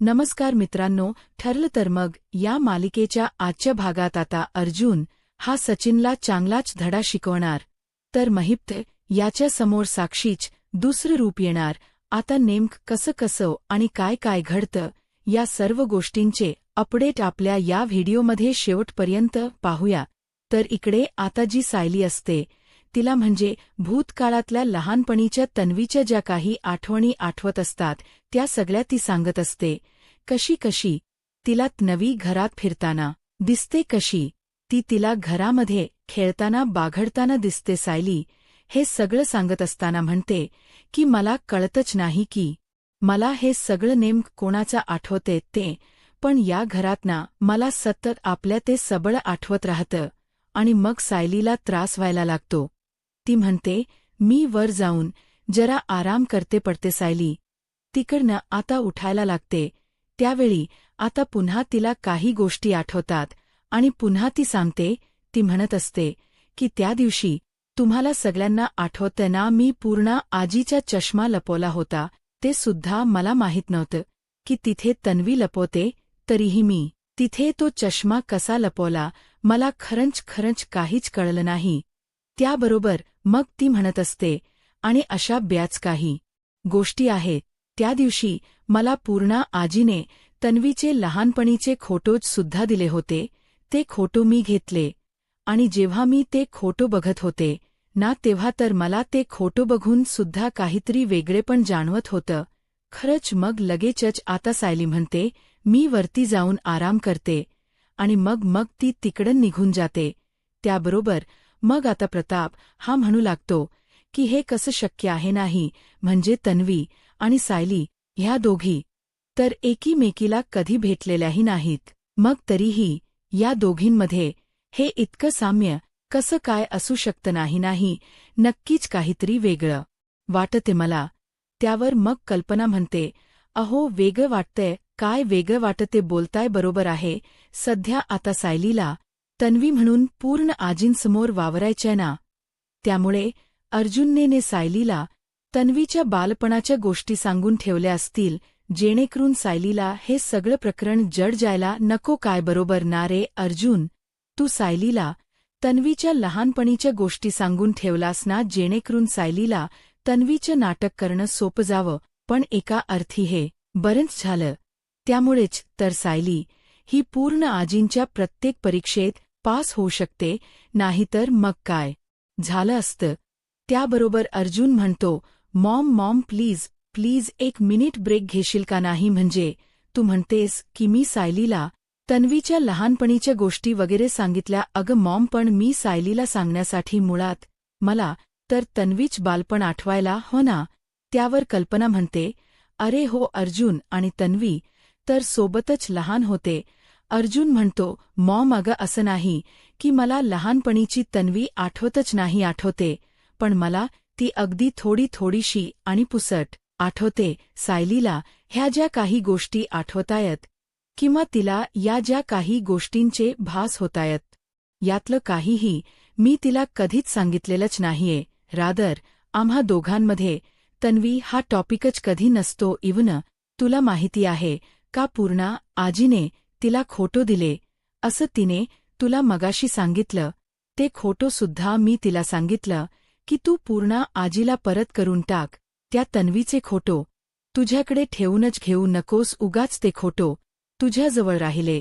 नमस्कार मित्रांनो, ठरलं तर मग या मालिकेच्या आजच्या भागात आता अर्जुन हा सचिनला चांगलाच धडा शिकवणार. तर महिप्त याच्या समोर साक्षीच दुसरं रूप येणार. आता नेमकं कसं कसं आणि काय काय घडतं या सर्व गोष्टींचे अपडेट आपल्या या व्हिडिओमध्ये शेवटपर्यंत पाहूया. तर इकडे आता जी सायली असते तिला म्हणजे भूतकाळातल्या लहानपणीच्या तन्वीच्या ज्या काही आठवणी आठवत असतात त्या सगळ्या ती सांगत असते. कशी तिला तन्वी घरात फिरताना दिसते, कशी ती तिला घरामध्ये खेळताना बागडताना दिसते. सायली हे सगळं सांगत असताना म्हणते की मला कळतच नाही की मला हे सगळं नेमकं कोणाचं आठवते ते, पण या घरात ना मला सतत आपल्या ते सबळ आठवत राहतं आणि मग सायलीला त्रास व्हायला लागतो. ती म्हणते मी वर जाऊन जरा आराम करते पडते. सायली तिकडनं आता उठायला लागते. त्यावेळी आता पुन्हा तिला काही गोष्टी आठवतात आणि पुन्हा ती सांगते. ती म्हणत असते की त्या दिवशी तुम्हाला सगळ्यांना आठवतं ना, मी पूर्ण आजीचा चष्मा लपवला होता. ते सुद्धा मला माहीत नव्हतं की तिथे तन्वी लपवते. तरीही मी तिथे तो चष्मा कसा लपवला मला खरंच काहीच कळलं नाही. त्याबरोबर मग ती म्हणत असते आणि अशा बऱ्याच काही गोष्टी आहेत. त्या दिवशी मला पूर्ण आजीने तन्वीचे लहानपणीचे फोटोज सुद्धा दिले होते. ते फोटो मी घेतले आणि जेव्हा मी ते फोटो बघत होते ना तेव्हा तर मला ते फोटो बघून सुद्धा काहीतरी वेगळेपण जाणवत होतं. खरंच मग लगेचच आता सायली म्हणते मी वरती जाऊन आराम करते आणि मग ती तिकडं निघून जाते. त्याबरोबर मग आता प्रताप हा म्हणू लागतो की हे कसं शक्य आहे, नाही म्हणजे तन्वी आणि सायली ह्या दोघी तर एकीमेकीला कधी भेटलेल्याही नाहीत, मग तरीही या दोघींमध्ये हे इतकं साम्य कसं काय असू शकतं. नाही नक्कीच काहीतरी वेगळं वाटते मला. त्यावर मग कल्पना म्हणते अहो वेगळं वाटतंय, काय वेगळं वाटते बोलताय, बरोबर आहे. सध्या आता सायलीला तन्वी म्हणून पूर्ण आजींसमोर वावरायचंय ना, त्यामुळे अर्जुनने सायलीला तन्वीच्या बालपणाच्या गोष्टी सांगून ठेवल्या असतील जेणेकरून सायलीला हे सगळं प्रकरण जड जायला नको. काय बरोबर ना रे अर्जुन, तू सायलीला तन्वीच्या लहानपणीच्या गोष्टी सांगून ठेवलास ना जेणेकरून सायलीला तन्वीचं नाटक करणं सोपं जावं. पण एका अर्थी हे बरंच झालं. त्यामुळेच तर सायली ही पूर्ण आजींच्या प्रत्येक परीक्षेत पास होऊ शकते, नाहीतर मग काय झालं असतं. त्याबरोबर अर्जुन म्हणतो मॉम प्लीज एक मिनिट ब्रेक घेशील का. नाही म्हणजे तू म्हणतेस की मी सायलीला तन्वीच्या लहानपणीच्या गोष्टी वगैरे सांगितल्या. अगं मॉम, पण मी सायलीला सांगण्यासाठी मुळात मला तर तन्वीच बालपण आठवायला हो ना. त्यावर कल्पना म्हणते अरे हो अर्जुन, आणि तन्वी तर सोबतच लहान होते. अर्जुन म्हणतो मॉम अगं असं नाही की मला लहानपणीची तन्वी आठवतच नाही, आठवते, पण मला ती अगदी थोडीशी आणि पुसट आठवते. सायलीला ह्या ज्या काही गोष्टी आठवतायत किंवा तिला या ज्या काही गोष्टींचे भास होतायत यातलं काहीही मी तिला कधीच सांगितलेलंच नाहीये. रादर आम्हा दोघांमध्ये तन्वी हा टॉपिकच कधी नसतो. इवन तुला माहिती आहे का पूर्ण आजीने तिला खोटो दिले असं तिने तुला मगाशी सांगितलं. ते खोटो सुद्धा मी तिला सांगितलं की तू पूर्ण आजीला परत करून टाक. त्या तन्वीचे खोटो तुझ्याकडे ठेवूनच घेऊ नकोस. उगाच ते खोटो तुझ्याजवळ राहिले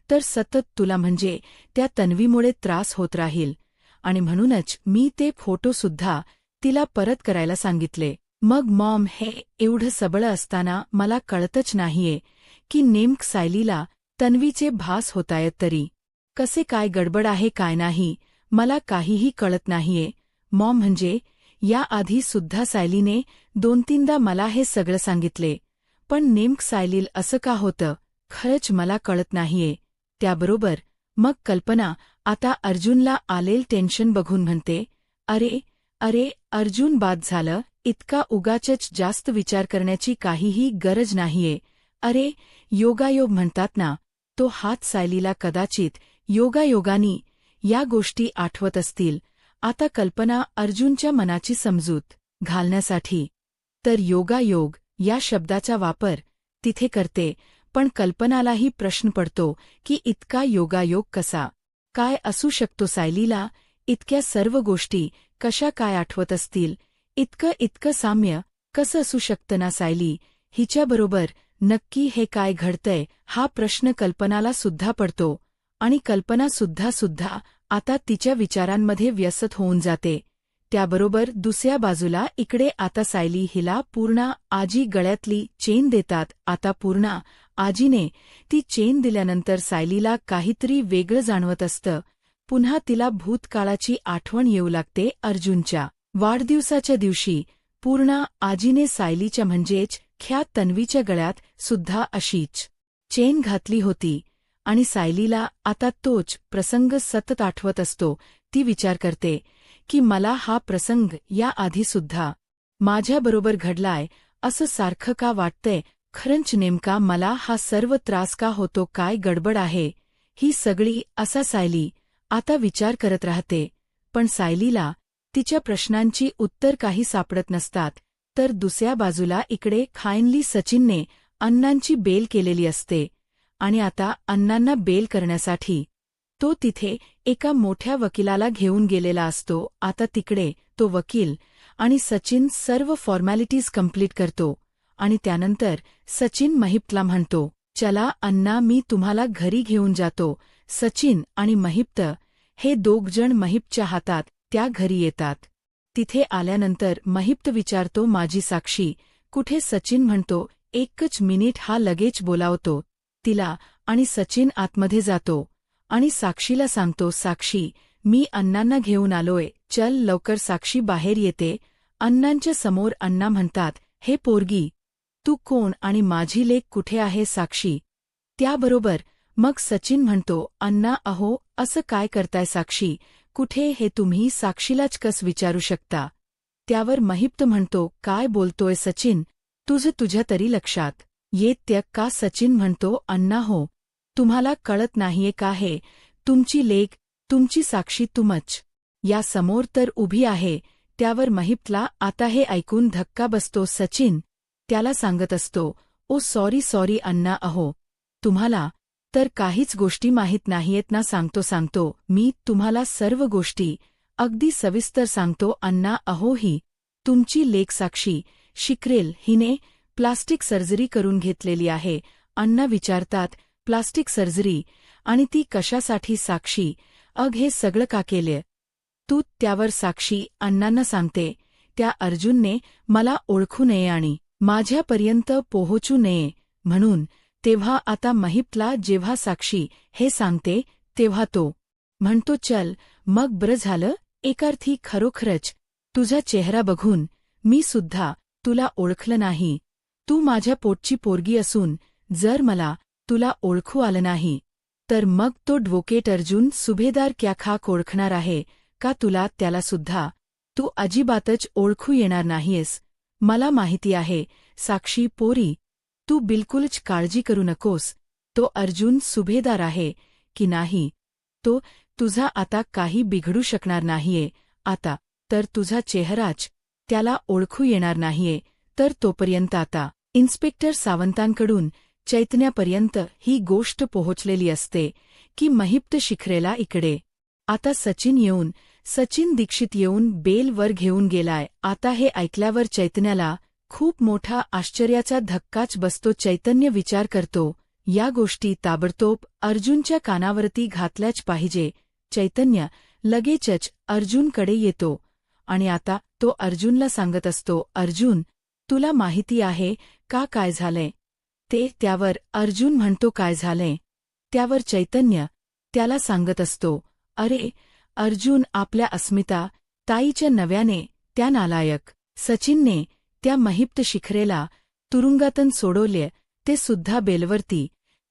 तर सतत तुला म्हणजे त्या तन्वीमुळे त्रास होत राहील, आणि म्हणूनच मी ते फोटो सुद्धा तिला परत करायला सांगितले. मग मॉम, हे एवढं सबळ असताना मला कळतच नाहीये की नेमकं सायलीला तन्वीचे भास होतायत तरी कसे काय गडबड आहे काय नाही, मला काहीही कळत नाहीये. मॉम म्हणजे याआधी सुद्धा सायलीने 2-3दा मला हे सगळं सांगितले, पण नेमकं सायलील असं का होतं खरंच मला कळत नाहीये. त्याबरोबर मग कल्पना आता अर्जुनला आलेल टेन्शन बघून म्हणते अरे अर्जुन, बाद झालं, इतका उगाचच जास्त विचार करण्याची काहीही गरज नाहीये. अरे योगायोग म्हणतात ना, तो हात सायलीला कदाचित योगायोगानी या गोष्टी आठवत असतील. आता कल्पना अर्जुनच्या मनाची समजूत घालण्यासाठी तर योगायोग या शब्दाचा वापर तिथे करते, पण कल्पनालाही प्रश्न पडतो की इतका योगायोग कसा काय असू शकतो सायलीला. इतक्या सर्व गोष्टी कशा काय आठवत असतील. इतकं साम्य कसं असू शकतं ना सायली हिच्याबरोबर. नक्की हे काय घडतंय हा प्रश्न कल्पनाला सुद्धा पडतो. आणि कल्पना सुद्धा आता तिच्या विचारांमध्ये व्यस्त होऊन जाते. त्याबरोबर दुसऱ्या बाजूला इकडे आता सायली हिला पूर्णा आजी गळ्यातली चेन देतात. आता पूर्णा आजीने ती चेन दिल्यानंतर सायलीला काहीतरी वेगळं जाणवत असतं. पुन्हा तिला भूतकाळाची आठवण येऊ लागते. अर्जुनच्या वाढदिवसाच्या दिवशी पूर्णा आजीने सायलीच्या म्हणजेच ख्यात तन्वीच्या गळ्यात सुद्धा अशीच चेन घातली होती. आणि सायलीला आता तोच प्रसंग सतत आठवत असतो. ती विचार करते की मला हा प्रसंग याआधीसुद्धा माझ्याबरोबर घडलाय असं सारखं का वाटतंय. खरंच नेमका मला हा सर्व त्रास का होतो. काय गडबड आहे ही सगळी असा सायली आता विचार करत राहते. पण सायलीला तिच्या प्रश्नांची उत्तर काही सापडत नसतात. तर दुसऱ्या बाजूला इकडे खायनली सचिनने अण्णांची बेल केलेली असते. आणि आता अण्णांना बेल करण्यासाठी तो तिथे एका मोठ्या वकिलाला घेऊन गेलेला असतो. आता तिकडे तो वकील आणि सचिन सर्व फॉर्मॅलिटीज कंप्लीट करतो. आणि त्यानंतर सचिन महिप्तला म्हणतो, चला अण्णा मी तुम्हाला घरी घेऊन जातो. सचिन आणि महिप्त हे दोघजण महिप्तच्या हातात त्या घरी येतात. तिथे आल्यानंतर महिप्त विचारतो माझी साक्षी कुठे. सचिन म्हणतो एकच मिनिट हा लगेच बोलावतो तिला. आणि सचिन आतमध्ये जातो आणि साक्षीला सांगतो साक्षी मी अण्णांना घेऊन आलोय चल लवकर. साक्षी बाहेर येते. अण्णांच्या समोर अण्णा म्हणतात हे पोरगी तू कोण आणि माझी लेक कुठे आहे साक्षी. त्याबरोबर मग सचिन म्हणतो अण्णा अहो असं काय करताय साक्षी कुठे हे तुम्ही साक्षीलाच कस विचारू शकता. त्यावर महिप्त म्हणतो काय बोलतोय सचिन तुझ्या तरी लक्षात येत का. सचिन म्हणतो अण्णा हो तुम्हाला कळत नाहीये का हे तुमची लेक तुमची साक्षी तुमच या समोर तर उभी आहे. त्यावर महिप्तला आता हे ऐकून धक्का बसतो. सचिन त्याला सांगत असतो ओ सॉरी अण्णा अहो तुम्हाला तर काहीच गोष्टी माहीत नाहीयेत ना. सांगतो मी तुम्हाला सर्व गोष्टी अगदी सविस्तर सांगतो. अण्णा अहो ही तुमची लेक साक्षी शिकरेल हिने प्लास्टिक सर्जरी करून घेतलेली आहे. अण्णा विचारतात प्लास्टिक सर्जरी आणि ती कशासाठी साक्षी हे सगळं का केले तू. त्यावर साक्षी अण्णांना सांगते त्या अर्जुनने मला ओळखू नये आणि माझ्यापर्यंत पोहोचू नये म्हणून. तेव्हा आता महिप्तला जेव्हा साक्षी हे सांगते तेव्हा तो म्हणतो चल मग बरं झालं. एकार्थी खरोखरच तुझा चेहरा बघून मी सुद्धा तुला ओळखलं नाही. तू माझ्या पोटची पोरगी असून जर मला तुला ओळखू आलं नाही तर मग तो ॲडव्होकेट अर्जुन सुभेदार क्या खाक ओळखणार आहे का तुला. त्याला सुद्धा तू अजिबातच ओळखू येणार नाहीयेस. मला माहिती आहे साक्षी पोरी तू बिलकुलच काळजी करू नकोस. तो अर्जुन सुभेदार आहे की नाही तो तुझा आता काही बिघडू शकणार नाहीये. आता तर तुझा चेहराच त्याला ओळखू येणार नाहीये. तर तोपर्यंत आता इन्स्पेक्टर सावंतांकडून चैतन्यापर्यंत ही गोष्ट पोहोचलेली असते की महिप्त शिखरेला इकडे आता सचिन दीक्षित येऊन बेलवर घेऊन गेलाय. आता हे ऐकल्यावर चैतन्याला खूप मोठा आश्चर्याचा धक्काच बसतो. चैतन्य विचार करतो या गोष्टी ताबडतोब अर्जुनच्या कानावरती घातल्याच पाहिजे. चैतन्य लगेचच अर्जुनकडे येतो आणि आता तो अर्जुनला सांगत असतो अर्जुन तुला माहिती आहे का काय झालंय ते. त्यावर अर्जुन म्हणतो काय झालंय. त्यावर चैतन्य त्याला सांगत असतो अरे अर्जुन आपल्या अस्मिता ताईच्या नव्याने त्या नालायक सचिनने त्या महिप्त शिखरेला तुरुंगातून सोडवले ते सुद्धा बेलवरती.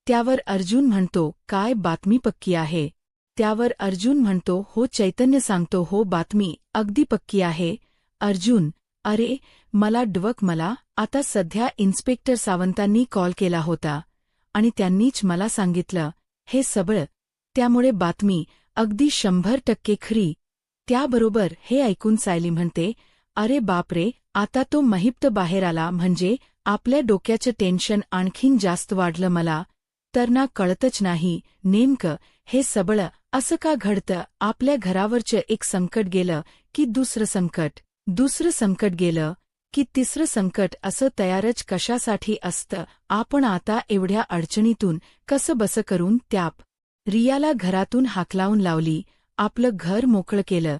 त्यावर अर्जुन म्हणतो काय बातमी पक्की आहे. त्यावर अर्जुन म्हणतो हो. चैतन्य सांगतो हो बातमी अगदी पक्की आहे. अर्जुन अरे मला आता सध्या इन्स्पेक्टर सावंतांनी कॉल केला होता आणि त्यांनीच मला सांगितलं हे सगळं. त्यामुळे बातमी अगदी 100% खरी. त्याबरोबर हे ऐकून सायली म्हणते अरे बापरे आता तो महिप्त बाहेर आला म्हणजे आपल्या डोक्याचं टेन्शन आणखीन जास्त वाढलं मला. तर ना कळतच नाही नेमकं हे सबळ असं का घडतं. आपल्या घरावरचं एक संकट गेलं की दुसरं संकट गेलं की तिसरं संकट असं तयारच कशासाठी असतं. आपण आता एवढ्या अडचणीतून कसं बसं करून रियाला घरातून हाकलावून लावली, आपलं घर मोकळं केलं.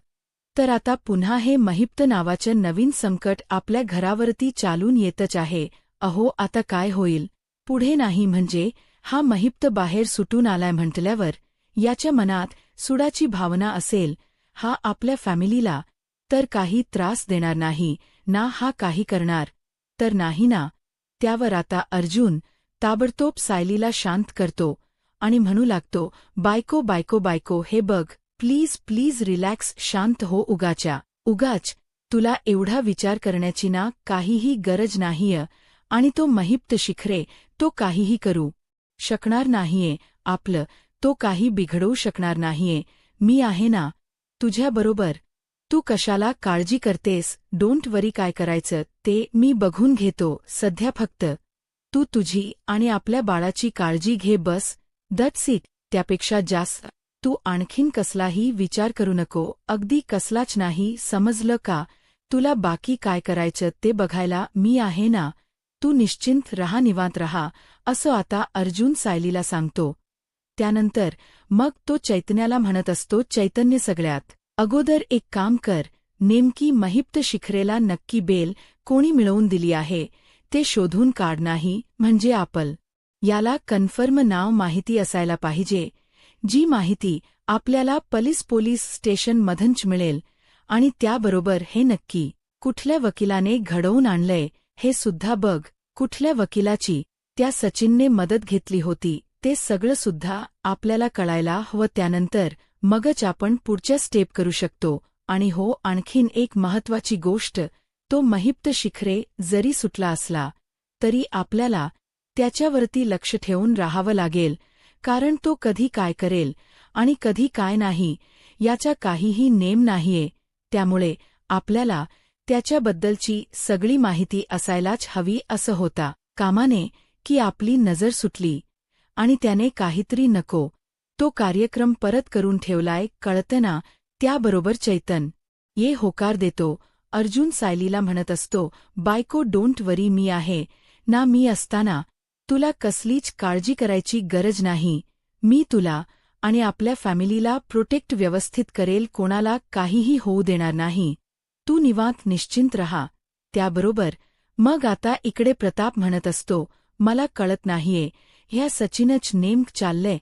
तर आता पुन्हा हे महिप्त नावाचं नवीन संकट आपल्या घरावरती चालून येतच आहे. अहो आता काय होईल पुढे. नाही म्हणजे हा महिप्त बाहेर सुटून आलाय म्हटल्यावर याच्या मनात सुडाची भावना असेल. हा आपल्या फॅमिलीला तर काही त्रास देणार नाही ना. हा काही करणार तर नाही ना. त्यावर आता अर्जुन ताबडतोब सायलीला शांत करतो आणि म्हणू लागतो, बायको हे बघ, प्लीज प्लीज रिलॅक्स, शांत हो. उगाच तुला एवढा विचार करण्याची ना काहीही गरज नाहीय. आणि तो महिप्त शिखरे तो काहीही करू शकणार नाहीये आपलं. तो काही बिघडवू शकणार नाहीये. मी आहे ना तुझ्याबरोबर. तू कशाला काळजी करतेस. डोंट वरी. काय करायचं ते मी बघून घेतो. सध्या फक्त तू तुझी आणि आपल्या बाळाची काळजी घे बस. That's it. त्यापेक्षा जास्त तू आणखीन कसलाही विचार करू नको. अगदी कसलाच नाही, समजलं का. तुला बाकी काय करायचं ते बघायला मी आहे ना. तू निश्चिंत रहा, निवांत रहा, असं आता अर्जुन सायलीला सांगतो. त्यानंतर मग तो चैतन्याला म्हणत असतो, चैतन्य सगळ्यात अगोदर एक काम कर. नेमकी महिप्त शिखरेला नक्की बेल कोणी मिळवून दिली आहे ते शोधून काढ. नाही म्हणजे याला कन्फर्म नाव माहिती असायला पाहिजे. जी माहिती आपल्याला पोलीस स्टेशनमधूनच मिळेल. आणि त्याबरोबर हे नक्की कुठल्या वकिलाने घडवून आणलंय हे सुद्धा बघ. कुठल्या वकिलाची त्या सचिनने मदत घेतली होती ते सगळं सुद्धा आपल्याला कळायला हवं. त्यानंतर मगच आपण पुढच्या स्टेप करू शकतो. आणि हो, आणखीन एक महत्वाची गोष्ट, तो महिप्त शिखरे जरी सुटला असला तरी आपल्याला त्याच्यावरती लक्ष ठेवून राहावं लागेल. कारण तो कधी काय करेल आणि कधी काय नाही याचा काहीही नेम नाहीये. त्यामुळे आपल्याला त्याच्याबद्दलची सगळी माहिती असायलाच हवी. असं होता कामा नये की आपली नजर सुटली आणि त्याने काहीतरी नको तो कार्यक्रम परत करून ठेवलाय, कळतं ना. त्याबरोबर ये होकार देतो. अर्जुन सायलीला म्हणत असतो, बायको डोंट वरी, मी आहे ना. मी असताना तुला कसलीच काळजी करायची गरज नाही. मी तुला आणि आपल्या फॅमिलीला प्रोटेक्ट व्यवस्थित करेल. कोणाला काहीही होऊ देणार नाही. तू निवांत निश्चिंत रहा. त्याबरोबर मग आता इकडे प्रताप म्हणत असतो, मला कळत नाहीये ह्या सचिनच नेमकं चाललंय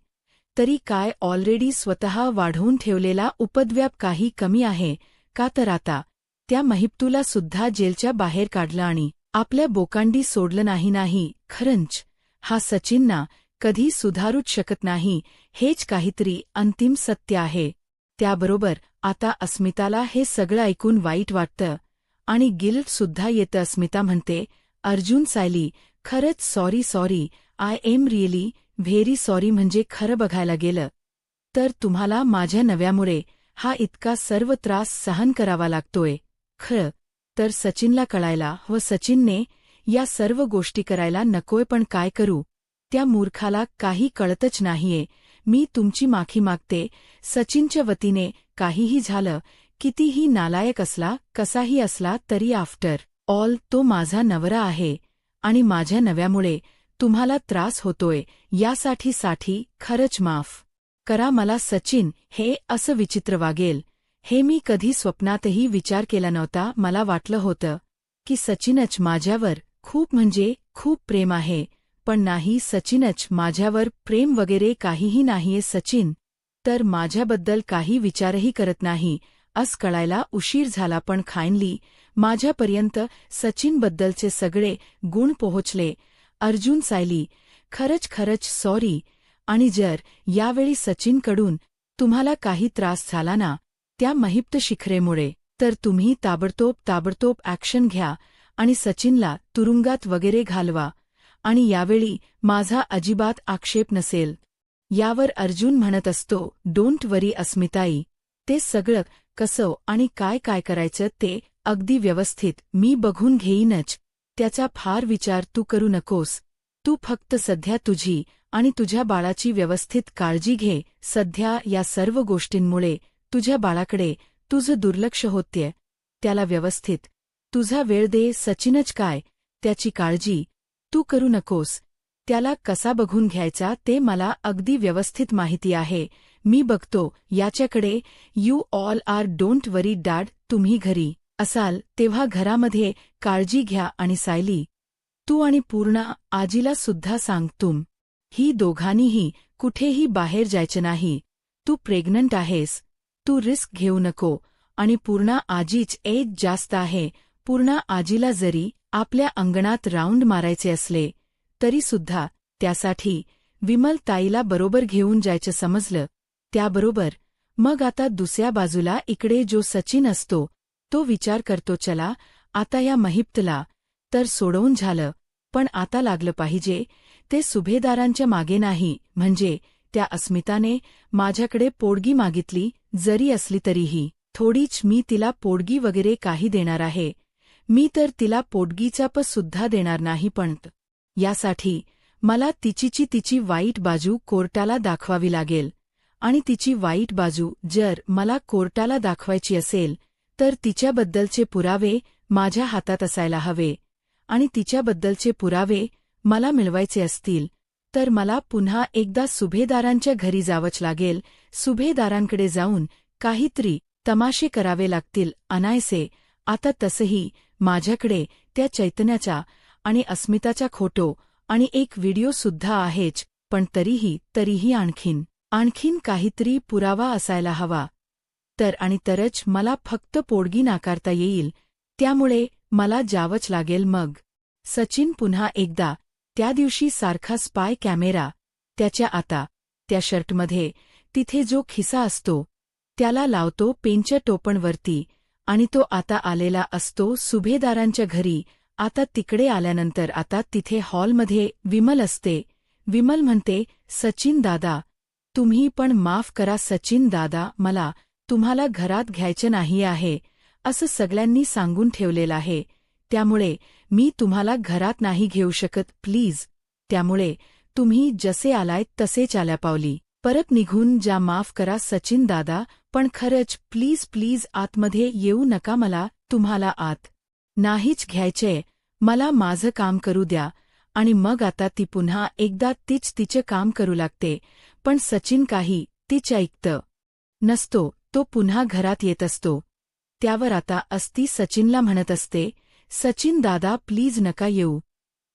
तरी काय. ऑलरेडी स्वतः वाढवून ठेवलेला उपद्व्याप काही कमी आहे का. तर आता त्या महिप्तूला सुद्धा जेलच्या बाहेर काढलं आणि आपल्या बोकांडी सोडलं नाही. खरंच हा सचिनना कधी सुधारूच शकत नाही. हेच काहीतरी अंतिम सत्य आहे. त्याबरोबर आता अस्मिताला हे सगळं ऐकून वाईट वाटतं आणि गिल्ट सुद्धा येतं. अस्मिता म्हणते, अर्जुन सायली खरंच sorry. I am really very sorry. म्हणजे खरं बघायला गेलं तर तुम्हाला माझ्या नव्यामुळे हा इतका सर्व त्रास सहन करावा लागतोय. खरं तर सचिनला कळायला व सचिनने या सर्व गोष्टी करायला नकोय. पण काय करू, त्या मूर्खाला काही कळतच नाहीये. मी तुमची माफी मागते सचिनच्या वतीने. काहीही झालं, कितीही नालायक असला, कसाही असला तरी आफ्टर ऑल तो माझा नवरा आहे आणि माझ्या नव्यामुळे तुम्हाला त्रास होतोय. यासाठी खरंच माफ करा मला. सचिन हे असं विचित्र वागेल हे मी कधी स्वप्नातही विचार केला नव्हता. मला वाटलं होतं की सचिनच माझ्यावर खूप म्हणजे खूप प्रेम आहे. पण नाही, सचिनच माझ्यावर प्रेम वगैरे काहीही नाहीये. सचिन तर माझ्याबद्दल काही विचारही करत नाही. कळायला उशीर झाला पण फायनली माझ्यापर्यंत सचिनबद्दलचे सगळे गुण पोहोचले. अर्जुन सायली खरंच सॉरी. आणि जर यावेळी सचिनकडून तुम्हाला काही त्रास झाला ना त्या महिप्त शिखरेमुळे तर तुम्ही ताबडतोब ॲक्शन घ्या आणि सचिनला तुरुंगात वगैरे घालवा. आणि यावेळी माझा अजिबात आक्षेप नसेल. यावर अर्जुन म्हणत असतो, डोंट वरी अस्मिताई. ते सगळं कसं आणि काय करायचं ते अगदी व्यवस्थित मी बघून घेईनच. त्याचा फार विचार तू करू नकोस. तू फक्त सध्या तुझी आणि तुझ्या बाळाची व्यवस्थित काळजी घे. सध्या या सर्व गोष्टींमुळे तुझ्या बाळाकडे तुझं दुर्लक्ष होतेय. त्याला व्यवस्थित तुझा वेळ दे. सचिनच काय, त्याची काळजी तू करू नकोस. त्याला कसा बघून घ्यायचा ते मला अगदी व्यवस्थित माहिती आहे. मी बघतो याच्याकडे. You all are don't worry dad. तुम्ही घरी असाल तेव्हा घरामध्ये काळजी घ्या. आणि सायली, तू आणि पूर्णा आजीला सुद्धा सांग ही दोघांनीही कुठेही बाहेर जायचं नाही. तू प्रेग्नंट आहेस. तू रिस्क घेऊ नको. आणि पूर्णा आजीच एज जास्त आहे. पूर्णा आजीला जरी आपल्या अंगणात राऊंड मारायचे असले तरी सुद्धा त्यासाठी विमल ताईला बरोबर घेऊन जायचं समजलं. त्याबरोबर मग आता दुसऱ्या बाजूला इकडे जो सचिन असतो तो विचार करतो, चला आता या महिप्तला तर सोडवून झालं, पण आता लागलं पाहिजे ते सुभेदारांच्या मागे नाही. म्हणजे त्या अस्मिताने माझ्याकडे पोडगी मागितली जरी असली तरीही थोडीच मी तिला पोडगी वगैरे काही देणार आहे. मी तर तिला पोडगीचा सुद्धा देणार नाही. पण यासाठी मला तिची वाईट बाजू कोर्टाला दाखवावी लागेल. आणि तिची वाईट बाजू जर मला कोर्टाला दाखवायची असेल तर तिच्याबद्दलचे पुरावे माझ्या हातात असायला हवे. आणि तिच्याबद्दलचे पुरावे मला मिळवायचे असतील तर मला पुन्हा एकदा सुभेदारांच्या घरी जावंच लागेल. सुभेदारांकडे जाऊन काहीतरी तमाशे करावे लागतील. अनायसे आता तसंही माझ्याकडे त्या चैतन्याचा आणि अस्मिताचा फोटो आणि एक व्हिडिओ सुद्धा आहेच. पण तरीही आणखीन काहीतरी पुरावा असायला हवा. तरच मला फक्त पोडगी नाकारता येईल. त्यामुळे मला जावंच लागेल. मग सचिन पुन्हा एकदा त्या दिवशी सारखा स्पाय कॅमेरा त्याच्या आता त्या शर्टमध्ये तिथे जो खिसा असतो त्याला लावतो पेनच्या टोपणवरती. आणि तो आता आलेला असतो सुभेदारांच्या घरी. आता तिकडे आल्यानंतर आता तिथे हॉलमध्ये विमल असते. विमल म्हणते, सचिन दादा तुम्ही पण माफ करा. सचिन दादा, मला तुम्हाला घरात घ्यायचं नाही आहे असं सगळ्यांनी सांगून ठेवलेलं आहे. त्यामुळे मी तुम्हाला घरात नाही घेऊ शकत. प्लीज, त्यामुळे तुम्ही जसे आलायत तसेच आल्या पावली परत निघून जा. माफ करा सचिन दादा, पण खरंच प्लीज आतमध्ये येऊ नका. मला तुम्हाला आत नाहीच घ्यायचंय. मला माझं काम करू द्या. आणि मग आता ती पुन्हा एकदा तिचं काम करू लागते. पण सचिन काही तिचं ऐकतं नसतो. तो पुन्हा घरात येत असतो. त्यावर आता अस्ती सचिनला म्हणत असते, सचिन दादा प्लीज नका येऊ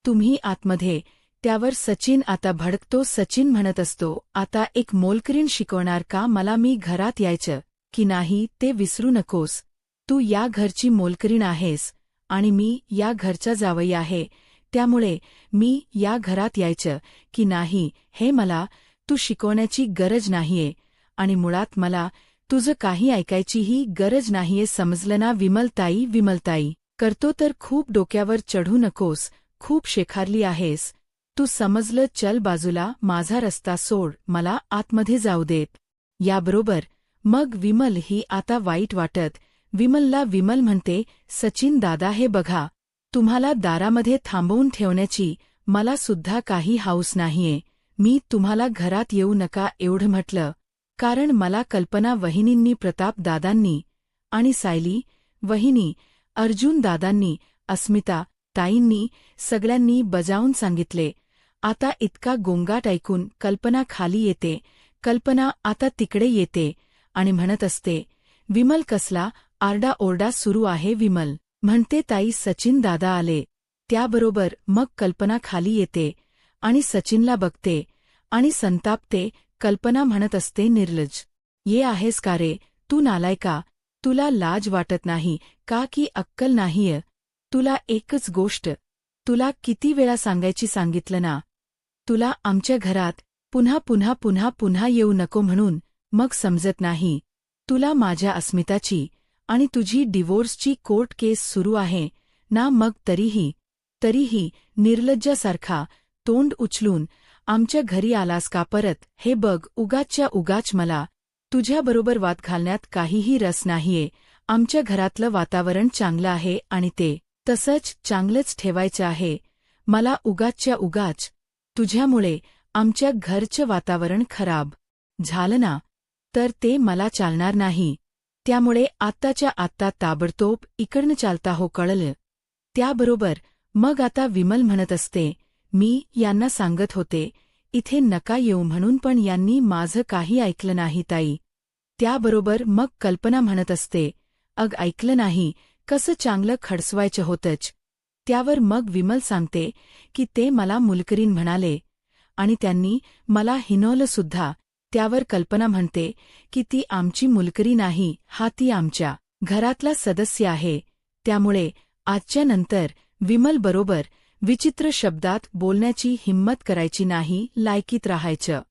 तुम्ही आतमध्ये. त्यावर सचिन आता भडकतो. सचिन म्हणत असतो, आता एक मोलकरीण शिकवणार का मला? मी घरात यायचं की नाही ते विसरू नकोस. तू या घरची मोलकरीण आहेस आणि मी या घरचा जावई आहे. त्यामुळे मी या घरात यायचं की नाही हे मला तू शिकवण्याची गरज नाहीये. आणि मुळात मला तुझं काही ऐकायचीही गरज नाहीये. समजलं ना? विमलताई करतो तर खूप डोक्यावर चढू नकोस. खूप शेखारली आहेस तू. समजलं? चल बाजूला. माझा रस्ता सोड. मला आतमध्ये जाऊ देत. याबरोबर मग विमल ही आता वाईट वाटत विमलला विमल म्हणते, सचिन दादा हे बघा, तुम्हाला दारामध्ये थांबवून ठेवण्याची मला सुद्धा काही हौस नाहीये. मी तुम्हाला घरात येऊ नका एवढं म्हटलं कारण मला कल्पना वहिनींनी, प्रताप दादांनी आणि सायली वहिनी, अर्जुन दादांनी, अस्मिता ताईंनी सगळ्यांनी बजावून सांगितले. आता इतका गोंगाट ऐकून कल्पना खाली येते. कल्पना आता तिकडे येते आणि म्हणत असते, विमल कसला आरडाओरडा सुरू आहे? विमल म्हणते, ताई सचिन दादा आले. त्याबरोबर मग कल्पना खाली येते आणि सचिनला बघते आणि संतापते. कल्पना म्हणत असते, निर्लज्ज ये आहेस का रे तू? नालायका, तुला लाज वाटत नाही का? की अक्कल नाहीय तुला? एकच गोष्ट तुला किती वेळा सांगितलं ना, तुला आमच्या घरात पुन्हा येऊ नको म्हणून. मग समजत नाही तुला माझ्या अस्मिताची आणि तुझी डिवोर्सची कोर्ट केस सुरू आहे ना? मग तरीही निर्लज्जासारखा तोंड उचलून आमच्या घरी आलास का परत? हे बघ, उगाचच्या उगाच मला तुझ्याबरोबर वाद घालण्यात काहीही रस नाहीये. आमच्या घरातलं वातावरण चांगलं आहे आणि ते तसंच चांगलंच ठेवायचं आहे. मला उगाचच्या उगाच तुझ्यामुळे आमच्या घरचं वातावरण खराब झालं ना, तर ते मला चालणार नाही. त्यामुळे आत्ताच्या आत्ता ताबडतोब इकडनं चालता हो, कळलं? त्याबरोबर मग आता विमल म्हणत असते, मी यांना सांगत होते इथे नका येऊ म्हणून, पण यांनी माझं काही ऐकलं नाही ताई. त्याबरोबर मग कल्पना म्हणत असते, अग ऐकलं नाही, कसं चांगलं खडसवायचं होतंच. त्यावर मग विमल सांगते की ते मला मुलकरीण म्हणाले आणि त्यांनी मला हिनवलं सुद्धा. त्यावर कल्पना म्हणते की ती आमची मुलकरी नाही, हा ती आमच्या घरातला सदस्य आहे. त्यामुळे आजच्या नंतर विमल बरोबर विचित्र शब्दात बोलण्याची हिंमत करायची नाही, लायकीत राहायचं.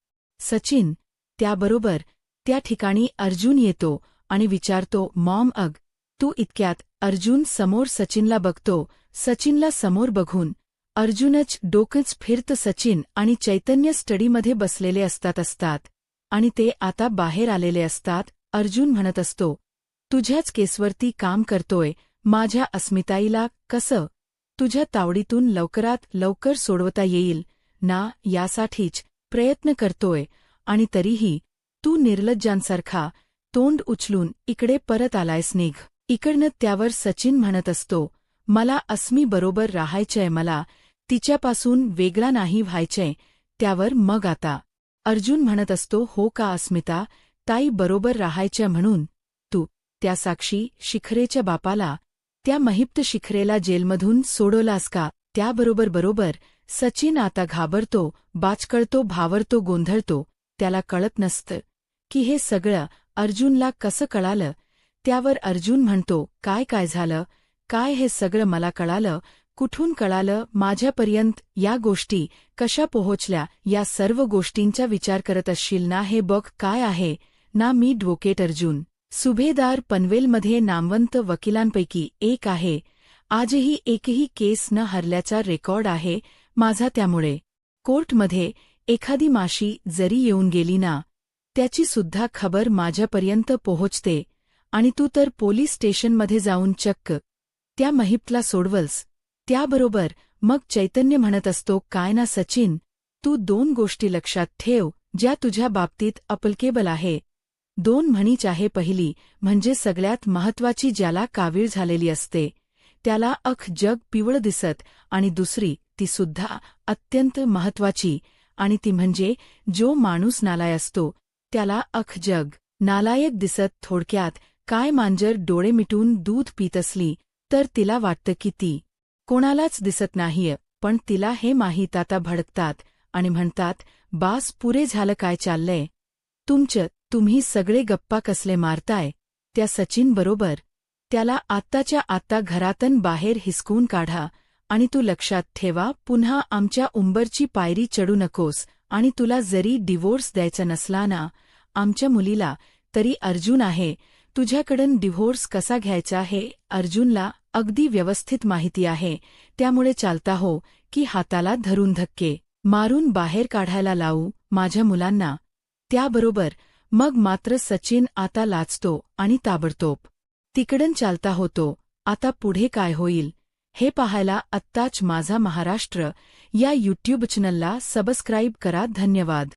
सचिन त्याबरोबर त्या ठिकाणी अर्जुन येतो आणि विचारतो, मॉम अग तू इतक्यात? अर्जुन समोर सचिनला बघतो. सचिनला समोर बघून अर्जुनच डोकंच फिरतं. सचिन आणि चैतन्य स्टडीमध्ये बसलेले असतात आणि ते आता बाहेर आलेले असतात. अर्जुन म्हणत असतो, तुझ्याच केसवरती काम करतोय, माझ्या अस्मिताईला कसं तुझ्या तावडीतून लवकरात लवकर सोडवता येईल ना, यासाठीच प्रयत्न करतोय, आणि तरीही तू निर्लज्जांसारखा तोंड उचलून इकडे परत आलायस, निघ इकडनं. त्यावर सचिन म्हणत असतो, मला अस्मी बरोबर राहायचंय, मला तिच्यापासून वेगळा नाही व्हायचंय. त्यावर मग आता अर्जुन म्हणत असतो, हो का अस्मिता ताई बरोबर राहायच्या म्हणून तू त्या साक्षी शिखरेच्या बापाला, त्या महिप्त शिखरेला जेलमधून सोडवलास का? त्याबरोबर सचिन आता घाबरतो, बाचकळतो, भावरतो, गोंधळतो. त्याला कळत नसतं की हे सगळं अर्जुनला कसं कळालं. त्यावर अर्जुन म्हणतो, काय झालं, काय हे सगळं मला कळालं, कुठून कळालं, माझ्यापर्यंत या गोष्टी कशा पोहोचल्या, या सर्व गोष्टींचा विचार करत असशील ना. हे बघ काय आहे ना, मी ॲडव्होकेट अर्जुन सुभेदार, पनवेलमध्ये नामवंत वकिलांपैकी एक आहे. आजही एकही केस न हरल्याचा रेकॉर्ड आहे माझा. त्यामुळे कोर्टमध्ये एखादी माशी जरी येऊन गेली ना, त्याची सुद्धा खबर माझ्यापर्यंत पोहोचते. आणि तू तर पोलीस स्टेशनमध्ये जाऊन चक्क त्या महिप्तला सोडवलस. त्याबरोबर मग चैतन्य म्हणत असतो, काय ना सचिन, तू 2 गोष्टी लक्षात ठेव ज्या तुझ्या बाबतीत अप्लिकेबल आहे. 2 म्हणीच आहे. पहिली म्हणजे सगळ्यात महत्वाची, ज्याला कावीळ झालेली असते त्याला जग पिवळं दिसत, आणि दुसरी ती सुद्धा अत्यंत महत्वाची, आणि ती म्हणजे जो माणूस नालाय असतो त्याला जग नालायक दिसत. थोडक्यात काय, मांजर डोळे मिटून दूध पीत असली तर तिला वाटतं की ती कोणालाच दिसत नाहीये, पण तिला हे माहीत. आता भडकतात आणि म्हणतात, बास पुरे झालं, काय चाललंय तुम्ही सगळे गप्पा कसले मारताय. त्या सचिन बरोबर त्याला आत्ताच्या आत्ता घरातून बाहेर हिसकून काढा, आणि तू लक्षात ठेवा, पुन्हा आमच्या उंबरची पायरी चढू नकोस. आणि तुला जरी डिव्होर्स द्यायचा नसला ना आमच्या मुलीला, तरी अर्जुन आहे तुझ्याकडून. डिव्होर्स कसा घ्यायचा हे अर्जुनला अगदी व्यवस्थित माहिती आहे. त्यामुळे चालता हो की हाताला धरून धक्के मारून बाहेर काढायला लावू माझ्या मुलांना. त्याबरोबर मग मात्र सचिन आता लाजतो आणि ताबडतोब तिकडून चालता होतो. आता पुढे काय होईल हे पाहायला आत्ताच माझा महाराष्ट्र या यूट्यूब चॅनलला सबस्क्राईब करा. धन्यवाद.